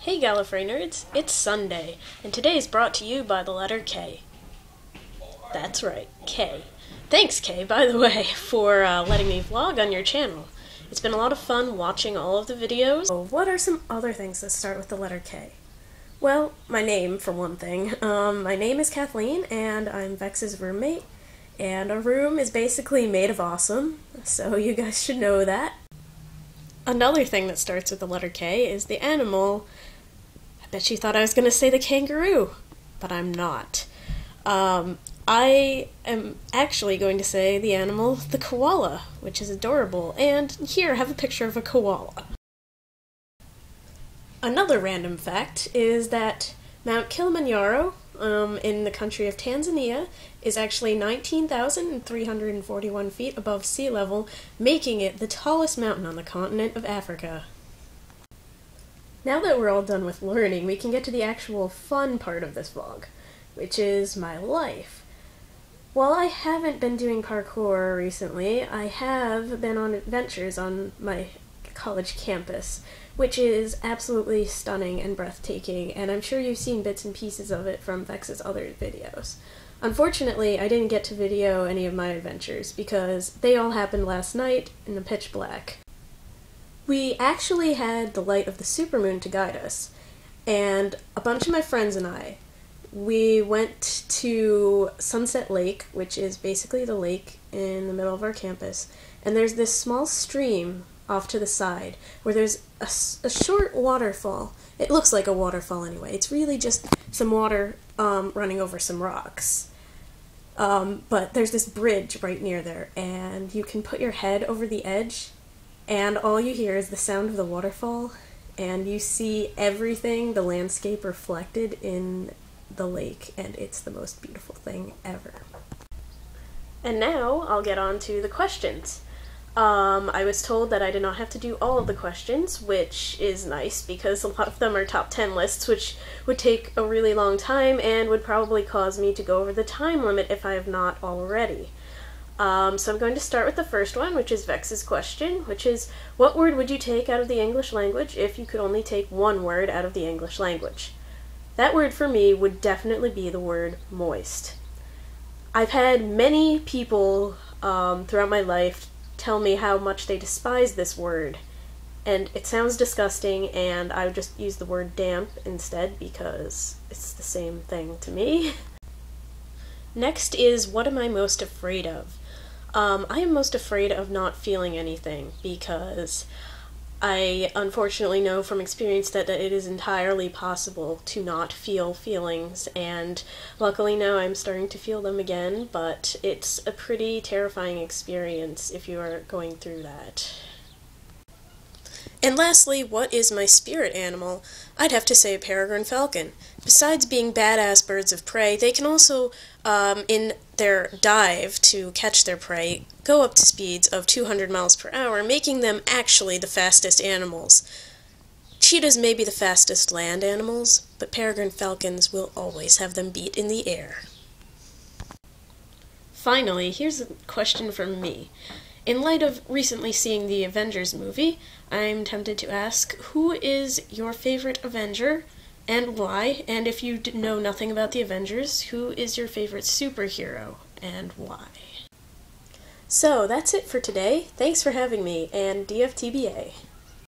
Hey GallifreyNerds, it's Sunday, and today is brought to you by the letter K. That's right, K. Thanks, K, by the way, for letting me vlog on your channel. It's been a lot of fun watching all of the videos. So what are some other things that start with the letter K? Well, my name, for one thing. My name is Kathleen, and I'm Vex's roommate, and our room is basically made of awesome, so you guys should know that. Another thing that starts with the letter K is the animal. I bet you thought I was going to say the kangaroo, but I'm not. I am actually going to say the animal, the koala, which is adorable, and here, I have a picture of a koala. Another random fact is that Mount Kilimanjaro, in the country of Tanzania, is actually 19,341 feet above sea level, making it the tallest mountain on the continent of Africa. Now that we're all done with learning, we can get to the actual fun part of this vlog, which is my life. While I haven't been doing parkour recently, I have been on adventures on my college campus, which is absolutely stunning and breathtaking, and I'm sure you've seen bits and pieces of it from Vex's other videos. Unfortunately, I didn't get to video any of my adventures because they all happened last night in the pitch black. We actually had the light of the supermoon to guide us, and a bunch of my friends and I, we went to Sunset Lake, which is basically the lake in the middle of our campus, and there's this small stream off to the side where there's a short waterfall. It looks like a waterfall anyway. It's really just some water running over some rocks. But there's this bridge right near there, and you can put your head over the edge, and all you hear is the sound of the waterfall, and you see everything, the landscape reflected in the lake, and it's the most beautiful thing ever. And now I'll get on to the questions. I was told that I did not have to do all of the questions, which is nice because a lot of them are top 10 lists, which would take a really long time and would probably cause me to go over the time limit if I have not already. So I'm going to start with the first one, which is Vex's question, which is, what word would you take out of the English language if you could only take one word out of the English language? That word for me would definitely be the word moist. I've had many people throughout my life tell me how much they despise this word, and it sounds disgusting, and I would just use the word damp instead because it's the same thing to me. Next is, what am I most afraid of? I am most afraid of not feeling anything because I unfortunately know from experience that it is entirely possible to not feel feelings, and luckily now I'm starting to feel them again, but it's a pretty terrifying experience if you are going through that. And lastly, what is my spirit animal? I'd have to say a peregrine falcon. Besides being badass birds of prey, they can also, in their dive to catch their prey, go up to speeds of 200 miles per hour, making them actually the fastest animals. Cheetahs may be the fastest land animals, but peregrine falcons will always have them beat in the air. Finally, here's a question from me. In light of recently seeing the Avengers movie, I'm tempted to ask, who is your favorite Avenger, and why? And if you know nothing about the Avengers, who is your favorite superhero, and why? So, that's it for today. Thanks for having me, and DFTBA.